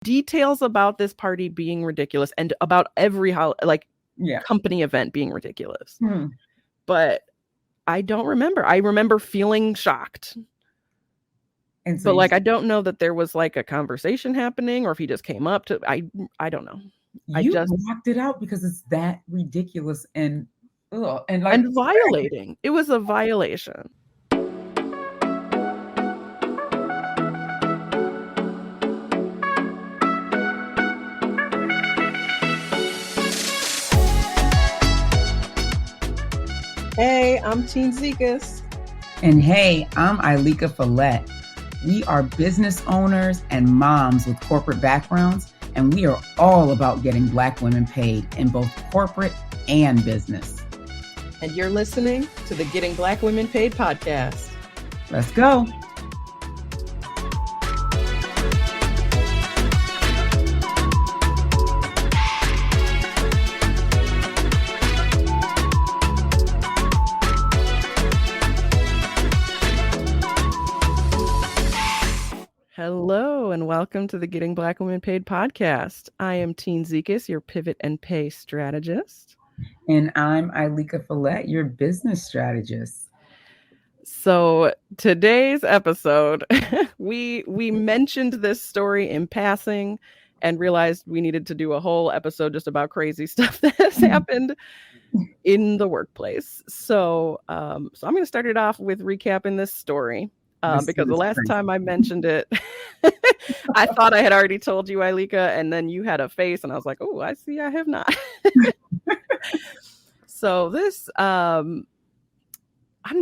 details about this party being ridiculous and about every company event being ridiculous. But I don't remember. I remember feeling shocked. And so but I don't know that there was like a conversation happening or if he just came up to I don't know. You just blocked it out because it's that ridiculous and violating. It was a violation. Hey, I'm Teen Zekas. And hey, I'm Ilika Follette. We are business owners and moms with corporate backgrounds, and we are all about getting Black women paid in both corporate and business. And you're listening to the Getting Black Women Paid podcast. Let's go. Hello and welcome to the Getting Black Women Paid podcast. I am Teen Zekas, your pivot and pay strategist. And I'm Ilika Follette, your business strategist. So today's episode, we mentioned this story in passing and realized we needed to do a whole episode just about crazy stuff that has happened in the workplace. So I'm going to start it off with recapping this story. Because the last time I mentioned it, I thought I had already told you, Ilika, and then you had a face, and I was like, "Oh, I see, I have not." So this, I don't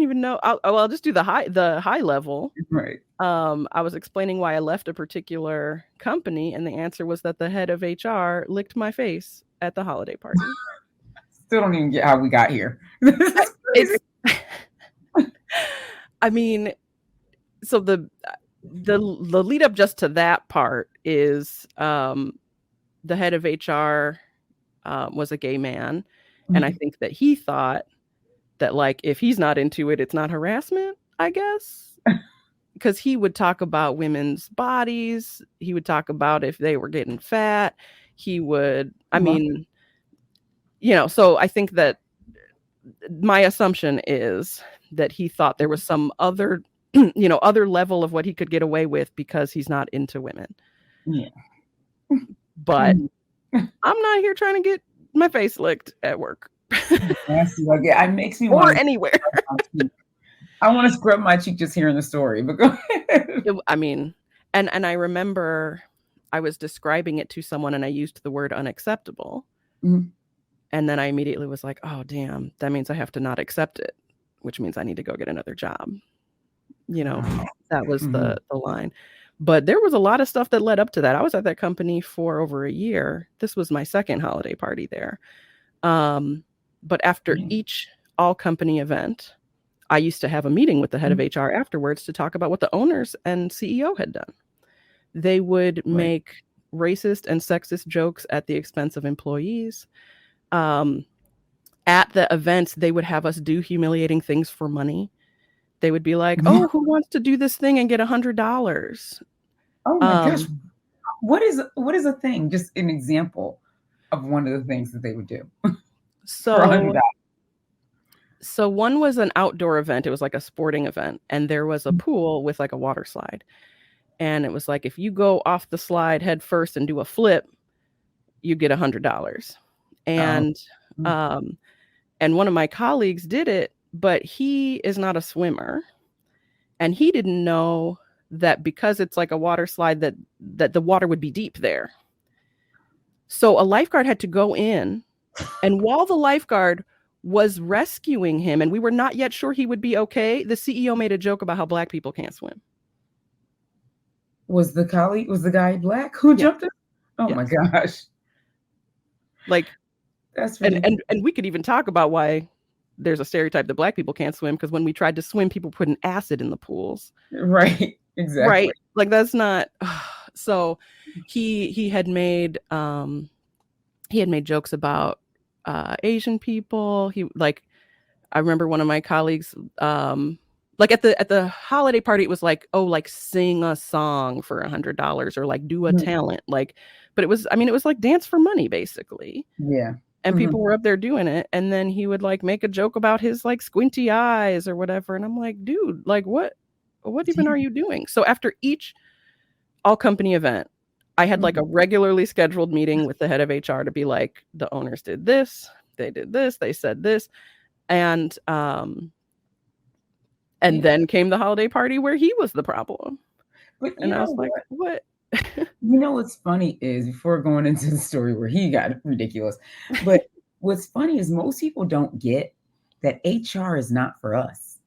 even know. I'll just do the high level. Right. I was explaining why I left a particular company, and the answer was that the head of HR licked my face at the holiday party. Still don't even get how we got here. I mean. So the lead up just to that part is the head of HR was a gay man. Mm-hmm. And I think that he thought that like if he's not into it, it's not harassment, I guess. Because he would talk about women's bodies. He would talk about if they were getting fat. He would, so I think that my assumption is that he thought there was some other level of what he could get away with because he's not into women. Yeah. But I'm not here trying to get my face licked at work. It makes me or anywhere. I want to scrub my cheek just hearing the story. But go ahead. And I remember I was describing it to someone and I used the word unacceptable. Mm-hmm. And then I immediately was like, oh, damn, that means I have to not accept it, which means I need to go get another job. That was the line. But there was a lot of stuff that led up to that. I was at that company for over a year. This was my second holiday party there. But after each all company event, I used to have a meeting with the head of HR afterwards to talk about what the owners and CEO had done. They would make racist and sexist jokes at the expense of employees. At the events, they would have us do humiliating things for money. They would be like, oh, who wants to do this thing and get $100? Oh my gosh. What is a thing? Just an example of one of the things that they would do. So one was an outdoor event. It was like a sporting event. And there was a pool with like a water slide. And it was like, if you go off the slide head first and do a flip, you get $100. And one of my colleagues did it. But he is not a swimmer, and he didn't know that because it's like a water slide that the water would be deep there. So a lifeguard had to go in, and while the lifeguard was rescuing him, and we were not yet sure he would be okay, the CEO made a joke about how Black people can't swim. Was the guy Black who jumped in? Oh my gosh! Like, that's and we could even talk about why. There's a stereotype that Black people can't swim because when we tried to swim, people put an acid in the pools. Right. Exactly. Right. Like that's not. So he had made jokes about Asian people. I remember one of my colleagues Like at the holiday party, it was like, oh, like sing a song for $100 or like do a Mhm. talent. Like, but it was, I mean, it was like dance for money basically. Yeah. And Mhm. people were up there doing it. And then he would like make a joke about his like squinty eyes or whatever. And I'm like, dude, like what even are you doing? So after each all company event, I had like Mhm. a regularly scheduled meeting with the head of HR to be like, the owners did this, they did this, they said this. And Yeah. then came the holiday party where he was the problem. But And you I know was like, what? what? You know what's funny is before going into the story where he got ridiculous, but what's funny is most people don't get that HR is not for us.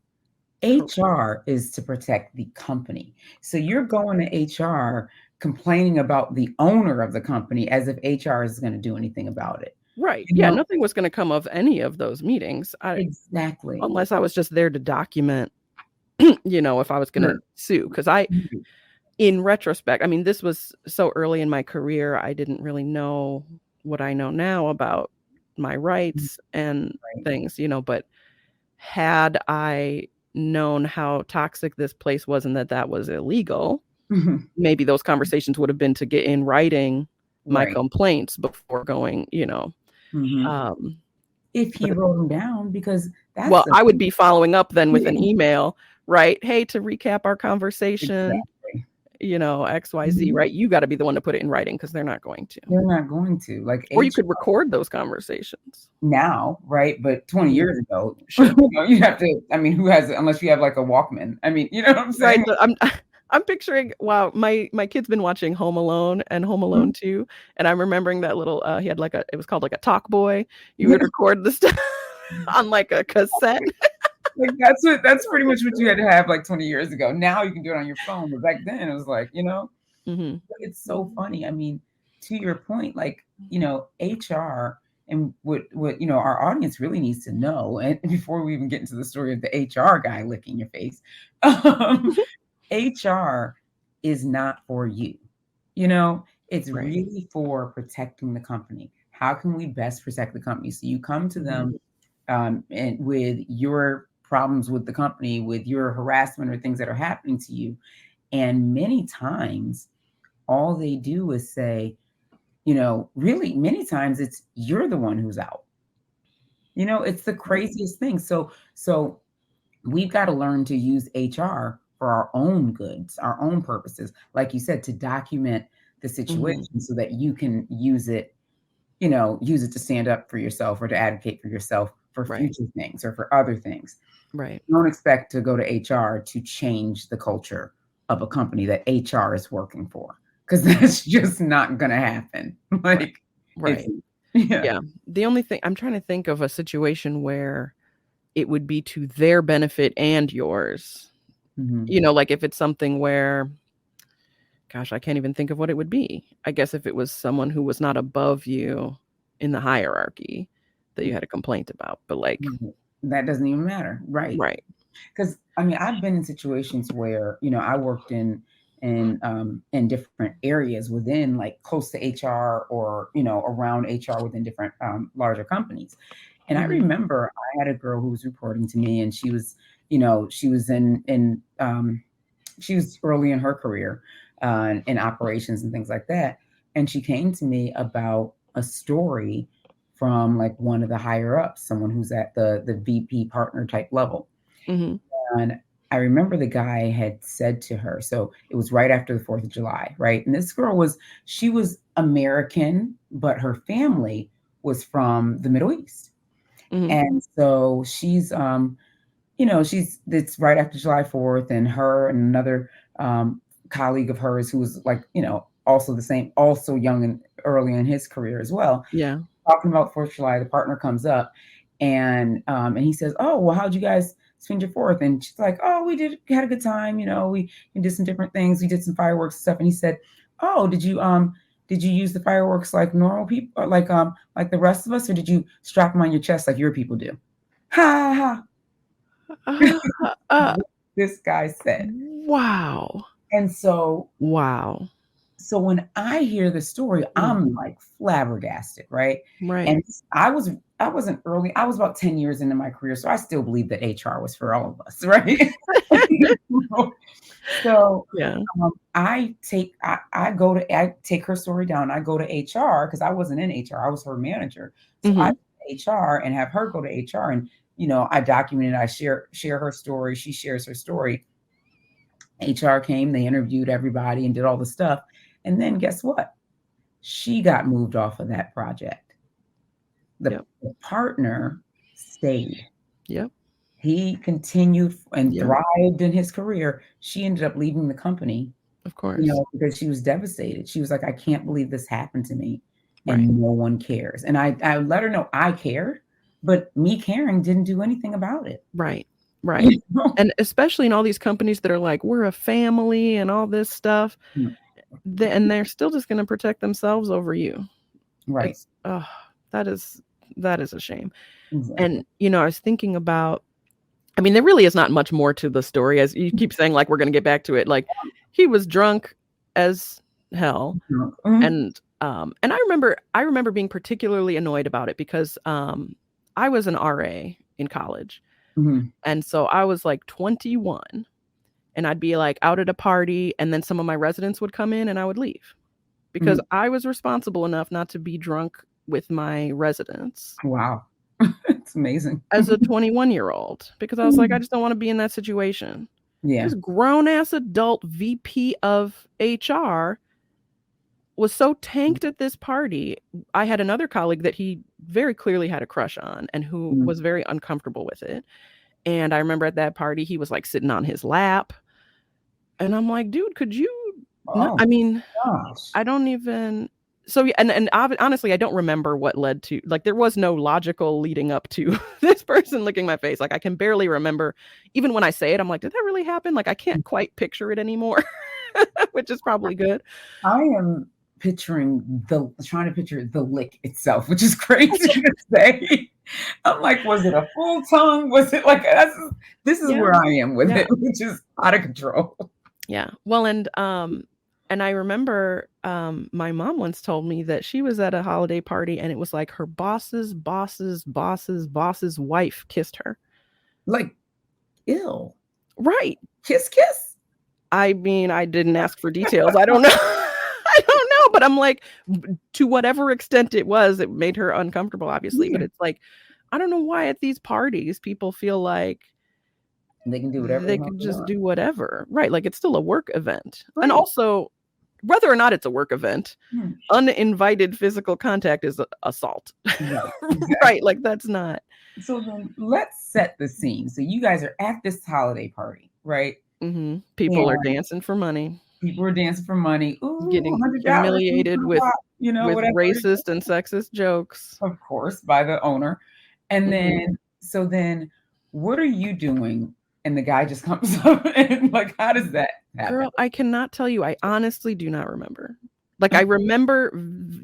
Correct. HR is to protect the company. So you're going to HR complaining about the owner of the company as if HR is going to do anything about it. Right. You Yeah, know? nothing was going to come of any of those meetings. Exactly. Unless I was just there to document, if I was going to Sure. sue. Because Mhm. in retrospect, I mean, this was so early in my career, I didn't really know what I know now about my rights and Right. things, but had I known how toxic this place was and that was illegal, Mhm. maybe those conversations would have been to get in writing my Right. complaints before going, Mhm. um, If he but wrote them down, because that's well, the I would thing. be following up then with an Yeah, email, right? Hey, to recap our conversation, exactly. XYZ, Mhm. right? You got to be the one to put it in writing because they're not going to. They're not going to, like, Or you H could record those conversations. now, right? But 20 Mhm. years ago, Sure. you have to, I mean, who has it unless you have, like, a Walkman. I mean, you know what I'm Right. saying? I'm picturing, wow, my kid's been watching Home Alone and Home Alone Mhm. 2, and I'm remembering that little he had it was called like a talk boy. You would record the stuff on like a cassette. Like, that's pretty much what you had to have, like, 20 years ago. Now you can do it on your phone, but back then it was like, Mhm. but it's so funny. I mean, to your point, like, HR and what our audience really needs to know, and before we even get into the story of the HR guy licking your face, um, HR is not for you. It's Right. really for protecting the company. How can we best protect the company? So you come to Mhm. them and with your problems with the company, with your harassment or things that are happening to you, and many times all they do is say, really many times it's you're the one who's out. It's the Right. craziest thing. So we've got to learn to use HR for our own goods, our own purposes, like you said, to document the Mhm. situation so that you can use it to stand up for yourself or to advocate for yourself for Right. future things or for other things. Right. Don't expect to go to HR to change the culture of a company that HR is working for, because that's just not going to happen. Right. Like, it's, Right. yeah. Yeah. The only thing I'm trying to think of a situation where it would be to their benefit and yours. Mhm. Like if it's something where, gosh, I can't even think of what it would be. I guess if it was someone who was not above you in the hierarchy that you had a complaint about, but like, Mhm. That doesn't even matter, right? right. Because I mean, I've been in situations where I worked in different areas within, like, close to HR or around HR within different larger companies. And I Mhm. remember I had a girl who was reporting to me, and she was she was early in her career in operations and things like that. And she came to me about a story from, like, one of the higher ups, someone who's at the VP partner type level. Mhm. And I remember the guy had said to her, so it was right after the 4th of July, right? And this girl she was American, but her family was from the Middle East. Mhm. And so it's right after July 4th, and her and another colleague of hers who was, like, also the same, also young and early in his career as well, Yeah. talking about 4th of July. The partner comes up and he says, "Oh, well, how'd you guys spend your 4th?" And she's like, "Oh, had a good time. We did some different things. We did some fireworks and stuff." And he said, "Oh, did you use the fireworks like normal people, or like the rest of us, or did you strap them on your chest like your people do?" Ha ha. Uh, uh, What this guy said. wow. And so Wow. So when I hear the story, I'm like flabbergasted, right? Right. And I wasn't early. I was about 10 years into my career, so I still believe that HR was for all of us, right? So Yeah. I take her story down. I go to HR because I wasn't in HR. I was her manager. So I go to HR and have her go to HR, and I documented. I share her story. She shares her story. HR came, they interviewed everybody and did all the stuff. And then guess what? She got moved off of that project. The partner stayed. Yep. He continued and Yep. thrived in his career. She ended up leaving the company, Of course. because she was devastated. She was like, I can't believe this happened to me. Right. And no one cares. And I let her know I cared, but me caring didn't do anything about it. Right. Right. And especially in all these companies that are like, we're a family and all this stuff. And they're still just going to protect themselves over you. Right. That is a shame. Exactly. And, I was thinking about, I mean, there really is not much more to the story, as you keep saying, like, we're going to get back to it. Like, he was drunk as hell. And I remember being particularly annoyed about it because I was an RA in college. And so I was like 21 and I'd be like out at a party and then some of my residents would come in and I would leave because I was responsible enough not to be drunk with my residents. Wow. It's amazing. As a 21-year-old, because I was like, I just don't want to be in that situation. Yeah. This grown-ass adult VP of HR was so tanked at this party. I had another colleague that he very clearly had a crush on and who was very uncomfortable with it. And I remember at that party, he was like sitting on his lap. And I'm like, dude, could you not? I mean, gosh. I don't even. So, and honestly, I don't remember what led to, like, there was no logical leading up to this person licking my face. Like, I can barely remember. Even when I say it, I'm like, did that really happen? Like, I can't quite picture it anymore, which is probably good. I am trying to picture the lick itself, which is crazy to say. I'm like, was it a full tongue? Was it like, this is where I am with it, which is out of control. Yeah. Well, and I remember my mom once told me that she was at a holiday party and it was like her boss's wife kissed her. Like, ew. Right. Kiss. I mean, I didn't ask for details. I don't know. I don't know, but I'm like, to whatever extent it was, it made her uncomfortable, obviously. But it's like, I don't know why at these parties people feel like they can do whatever they can just do whatever. Right. Like, it's still a work event. Right. And also, whether or not it's a work event, uninvited physical contact is assault. Right. Exactly. Right. Like, that's not. So then let's set the scene. So you guys are at this holiday party, right? People are dancing for money. People are dancing for money. Ooh, getting humiliated with racist and sexist jokes. Of course, by the owner. And then what are you doing? And the guy just comes up and like, how does that happen? Girl, I cannot tell you. I honestly do not remember. Like, I remember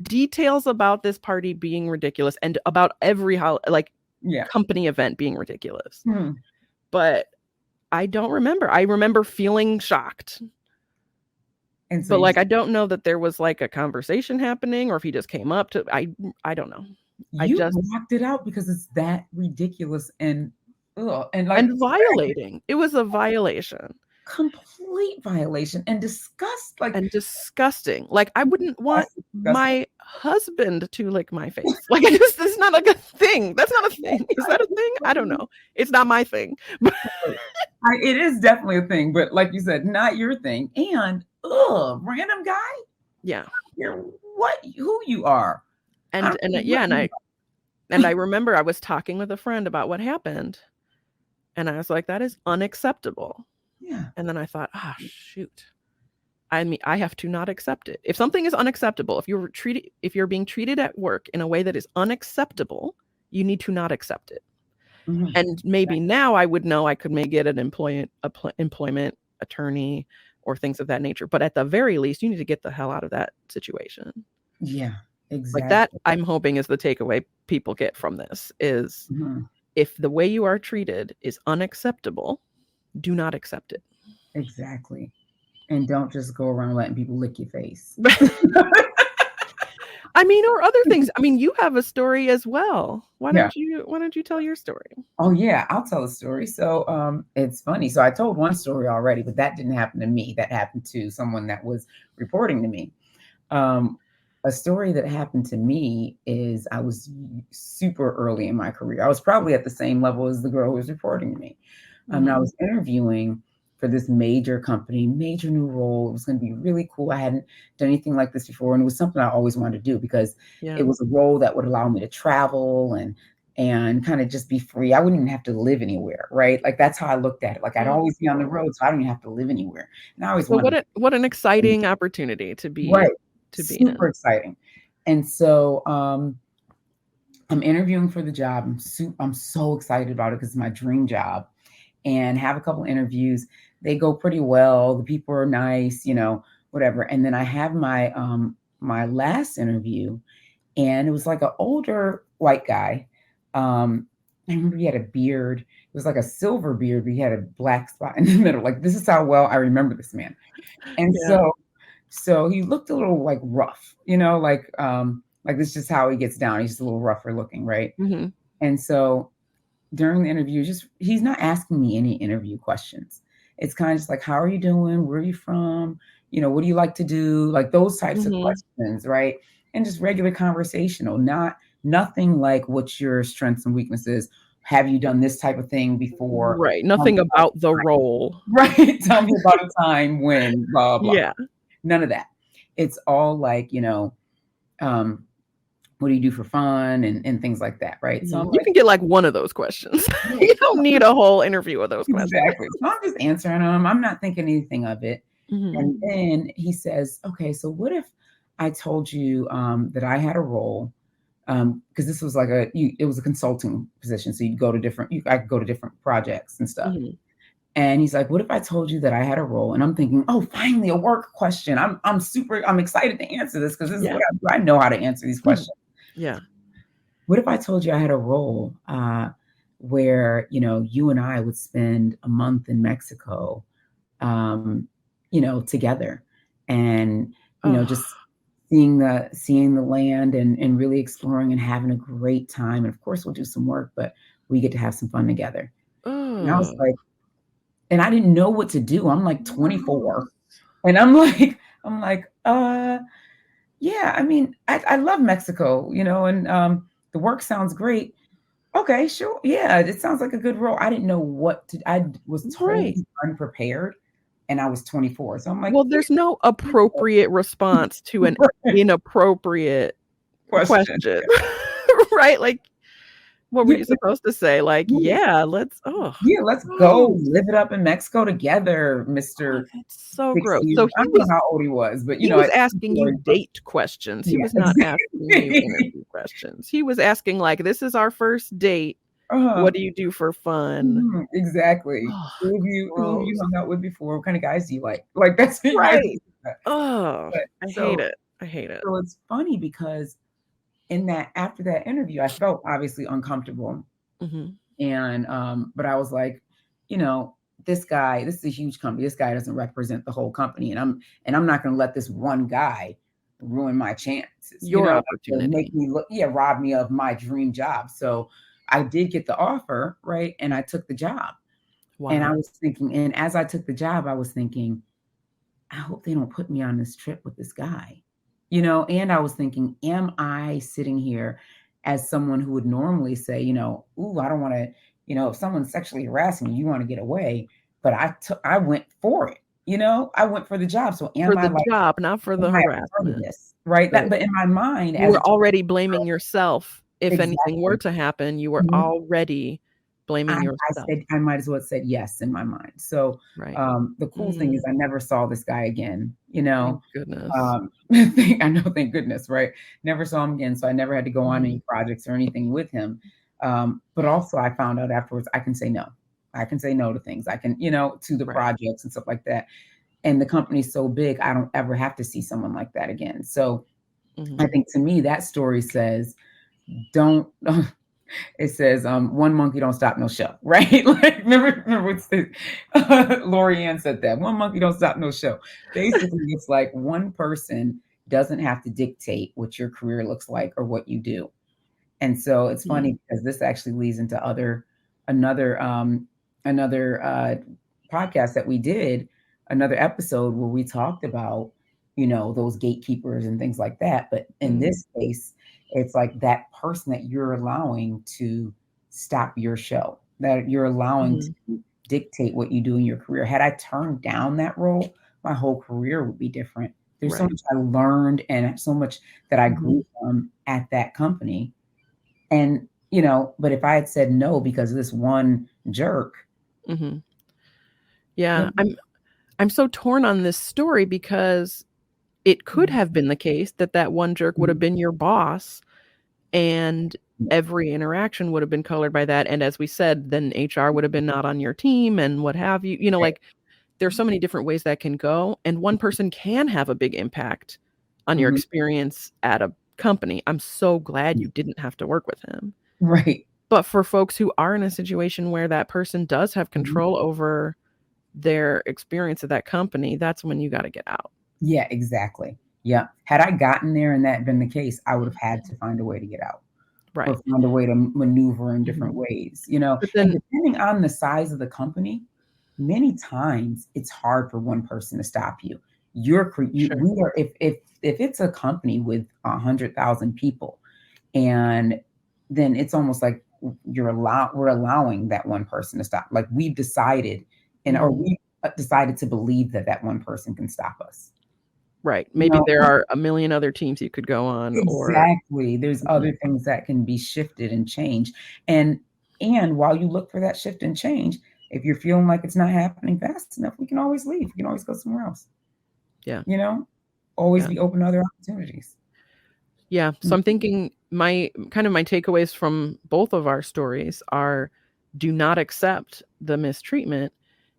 details about this party being ridiculous and about every company event being ridiculous. But I don't remember. I remember feeling shocked. And so, but I don't know that there was like a conversation happening or if he just came up to, I don't know. You just blocked it out because it's that ridiculous and violating. It was a violation. Complete violation and disgusting. Like, I wouldn't want my husband to lick my face. Like, it's not like a thing. That's not a thing. Is that a thing? I don't know. It's not my thing. It is definitely a thing, but like you said, not your thing. And random guy. Yeah. Who you are. And I remember I was talking with a friend about what happened. And I was like, that is unacceptable. Yeah. And then I thought, shoot. I mean, I have to not accept it. If something is unacceptable, if you're being treated at work in a way that is unacceptable, you need to not accept it. And maybe now I would know I could maybe get an employment attorney or things of that nature. But at the very least, you need to get the hell out of that situation. Yeah, exactly. Like, that, I'm hoping, is the takeaway people get from this is if the way you are treated is unacceptable, do not accept it. Exactly. And don't just go around letting people lick your face. I mean, or other things. I mean, you have a story as well. Yeah. Why don't you tell your story? Oh yeah, I'll tell a story. So it's funny. So I told one story already, but that didn't happen to me. That happened to someone that was reporting to me. Um, a story that happened to me is I was super early in my career. I was probably at the same level as the girl who was reporting to me. And I was interviewing for this major company, major new role. It was going to be really cool. I hadn't done anything like this before, and it was something I always wanted to do because it was a role that would allow me to travel and kind of just be free. I wouldn't even have to live anywhere, right? Like that's how I looked at it. Like I'd always be on the road, so I don't even have to live anywhere. And I always wanted what an exciting opportunity to be right, to be super in. exciting. And so I'm interviewing for the job. I'm so excited about it because it's my dream job. And have a couple interviews. They go pretty well. The people are nice, whatever. And then I have my my last interview, and it was like an older white guy. I remember he had a beard. It was like a silver beard, but he had a black spot in the middle. Like this is how well I remember this man. And so he looked a little like rough, like this is just how he gets down. He's just a little rougher looking, right? And so during the interview, he's not asking me any interview questions. It's kind of just like, how are you doing? Where are you from? What do you like to do? Like those types of questions, right? And just regular conversational, nothing like what's your strengths and weaknesses. Have you done this type of thing before? Right. Nothing about the role. Right. Tell me about a time when blah, blah. Yeah. None of that. It's all like, what do you do for fun and things like that, right? So you can get like one of those questions. You don't need a whole interview of those questions. Exactly. So I'm just answering them. I'm not thinking anything of it. And then he says, okay, so what if I told you that I had a role? Because this was like it was a consulting position. So I could go to different projects and stuff. And he's like, what if I told you that I had a role? And I'm thinking, oh, finally a work question. I'm excited to answer this because this is what I know how to answer these questions. Yeah. What if I told you I had a role where, you and I would spend a month in Mexico, together and, just seeing the land and really exploring and having a great time. And of course we'll do some work, but we get to have some fun together. And I was like, and I didn't know what to do. I'm like 24 and I'm like, yeah, I mean, I love Mexico, and the work sounds great. Okay, sure. Yeah, it sounds like a good role. I didn't know what to, I was totally unprepared and I was 24. So I'm like, well, there's no appropriate response to an inappropriate question. Right? Like, what were you supposed to say? Like, let's go live it up in Mexico together, Mr. That's so 60. gross. So I don't know how old he was, but he was asking you date questions. He was not asking you interview questions. He was asking like, this is our first date. What do you do for fun? Exactly. Who have you hung out with before? What kind of guys do you like? Like that's right. I hate it. So it's funny because after that interview, I felt obviously uncomfortable. And but I was like, this is a huge company. This guy doesn't represent the whole company. And I'm not gonna let this one guy ruin my chances. Your opportunity. Make me rob me of my dream job. So I did get the offer, right? And I took the job. Wow. And I was thinking, and as I took the job, I was thinking, I hope they don't put me on this trip with this guy. And I was thinking, am I sitting here as someone who would normally say, ooh, I don't want to, if someone's sexually harassing you want to get away, but I went for it. I went for the job. So for the job, not for the harassment, right? But in my mind, you were already blaming yourself. If anything were to happen, you were already blaming yourself. I might as well have said yes in my mind. So the cool thing is I never saw this guy again, Thank goodness. Thank goodness, right? Never saw him again. So I never had to go on any projects or anything with him. But also I found out afterwards, I can say no. I can say no to things. I can, to the projects and stuff like that. And the company's so big, I don't ever have to see someone like that again. So I think to me, that story says, don't It says, one monkey don't stop no show, right? Like, remember what's the, Lori Ann said that. One monkey don't stop no show. Basically, it's like one person doesn't have to dictate what your career looks like or what you do. And so it's funny because this actually leads into another podcast that we did, another episode where we talked about, those gatekeepers and things like that. But in this case, it's like that person that you're allowing to stop your show, that you're allowing to dictate what you do in your career. Had I turned down that role, my whole career would be different. There's so much I learned and so much that I grew from at that company. And, but if I had said no because of this one jerk. Yeah. I'm so torn on this story because it could have been the case that one jerk would have been your boss and every interaction would have been colored by that. And as we said, then HR would have been not on your team and what have you, like there's so many different ways that can go. And one person can have a big impact on your experience at a company. I'm so glad you didn't have to work with him. Right. But for folks who are in a situation where that person does have control over their experience at that company, that's when you got to get out. Yeah, exactly. Yeah. Had I gotten there and that been the case, I would have had to find a way to get out. Right. Or find a way to maneuver in different ways, But then, and depending on the size of the company, many times it's hard for one person to stop you. We are, if it's a company with 100,000 people, and then it's almost like we're allowing that one person to stop. Like we've decided, or we decided to believe that one person can stop us. Right. Maybe there are a million other teams you could go on. Exactly. There's other things that can be shifted and changed. And while you look for that shift and change, if you're feeling like it's not happening fast enough, we can always leave. We can always go somewhere else. Yeah. Always be open to other opportunities. Yeah. So I'm thinking my takeaways from both of our stories are do not accept the mistreatment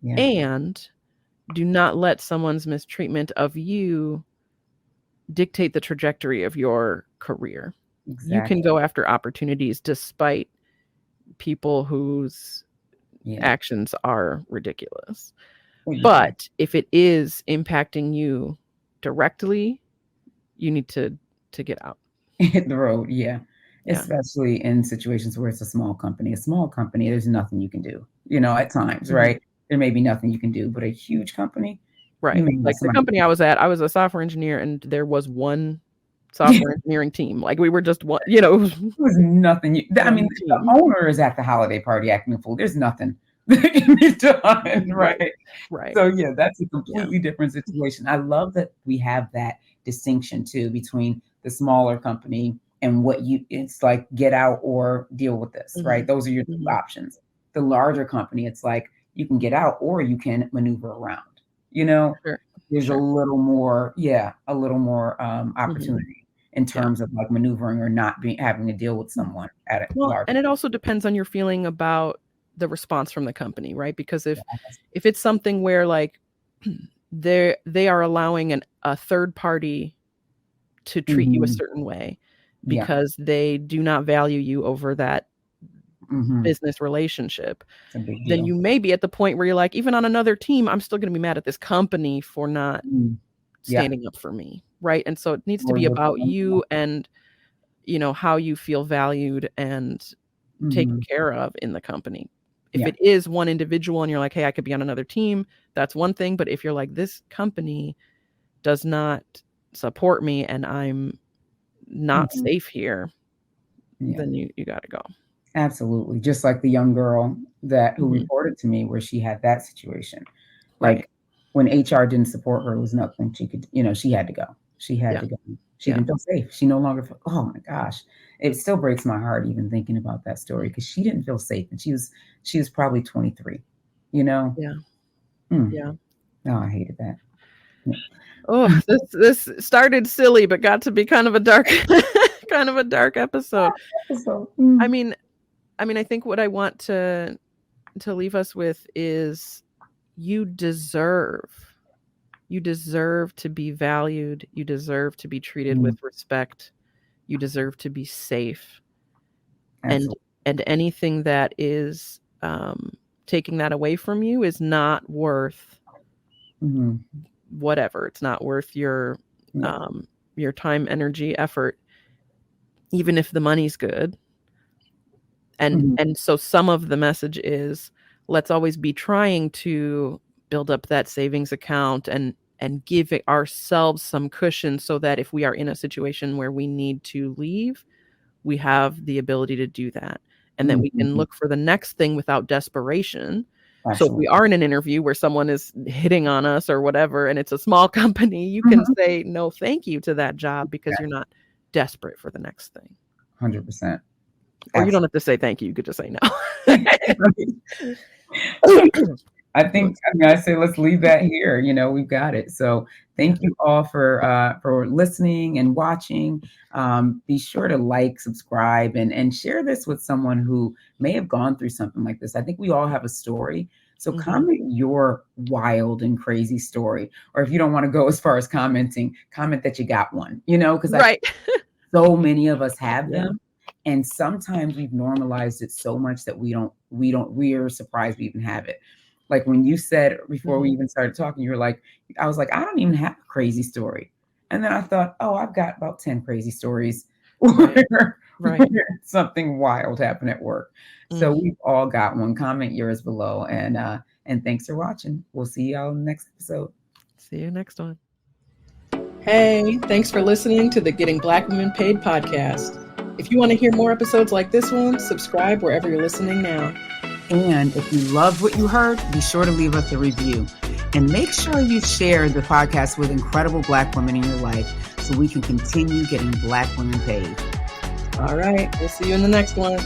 and do not let someone's mistreatment of you dictate the trajectory of your career. Exactly. You can go after opportunities despite people whose actions are ridiculous. But if it is impacting you directly, you need to get out. Hit the road, especially in situations where it's a small company. A small company, there's nothing you can do, at times, right? There may be nothing you can do, but a huge company, right? Like the company I was at, I was a software engineer, and there was one software engineering team. Like we were just one, it was nothing. The owner is at the holiday party acting a fool. There's nothing that can be done, right? Right. So that's a completely different situation. I love that we have that distinction too between the smaller company and it's like get out or deal with this, right? Those are your two options. The larger company, it's like you can get out or you can maneuver around. There's a little more, opportunity in terms of like maneuvering or not having to deal with someone at a large. And it also depends on your feeling about the response from the company, right? Because if it's something where like they are allowing a third party to treat you a certain way because they do not value you over that business relationship, then you may be at the point where you're like, even on another team, I'm still going to be mad at this company for not standing up for me, right? And so it needs to be about you and how you feel valued and taken care of in the company. If it is one individual and you're like, hey, I could be on another team, that's one thing. But if you're like, this company does not support me and I'm not safe here, then you got to go. Absolutely. Just like the young girl who reported to me where she had that situation. Like when HR didn't support her, it was nothing she could, she had to go. She had to go. She didn't feel safe. She no longer felt, oh my gosh. It still breaks my heart even thinking about that story because she didn't feel safe. And she was probably 23, Yeah. Yeah. Oh, I hated that. Yeah. Oh, this started silly, but got to be kind of a dark episode. I think what I want to leave us with is you deserve to be valued. You deserve to be treated with respect. You deserve to be safe. Absolutely. And anything that is taking that away from you is not worth whatever. It's not worth your time, energy, effort, even if the money's good. And so some of the message is, let's always be trying to build up that savings account and give ourselves some cushion so that if we are in a situation where we need to leave, we have the ability to do that. And then we can look for the next thing without desperation. Absolutely. So if we are in an interview where someone is hitting on us or whatever, and it's a small company, you can say no thank you to that job because you're not desperate for the next thing. 100%. Or you don't have to say thank you. You could just say no. I think I say let's leave that here. We've got it. So thank you all for listening and watching. Be sure to like, subscribe, and share this with someone who may have gone through something like this. I think we all have a story. So comment your wild and crazy story. Or if you don't want to go as far as commenting, comment that you got one, because so many of us have them. And sometimes we've normalized it so much that we're surprised we even have it. Like when you said before we even started talking, I was like, I don't even have a crazy story. And then I thought, I've got about 10 crazy stories where something wild happened at work. So we've all got one. Comment yours below. And thanks for watching. We'll see y'all in the next episode. See you next one. Hey, thanks for listening to the Getting Black Women Paid podcast. If you want to hear more episodes like this one, subscribe wherever you're listening now. And if you loved what you heard, be sure to leave us a review. And make sure you share the podcast with incredible Black women in your life so we can continue getting Black women paid. All right. We'll see you in the next one.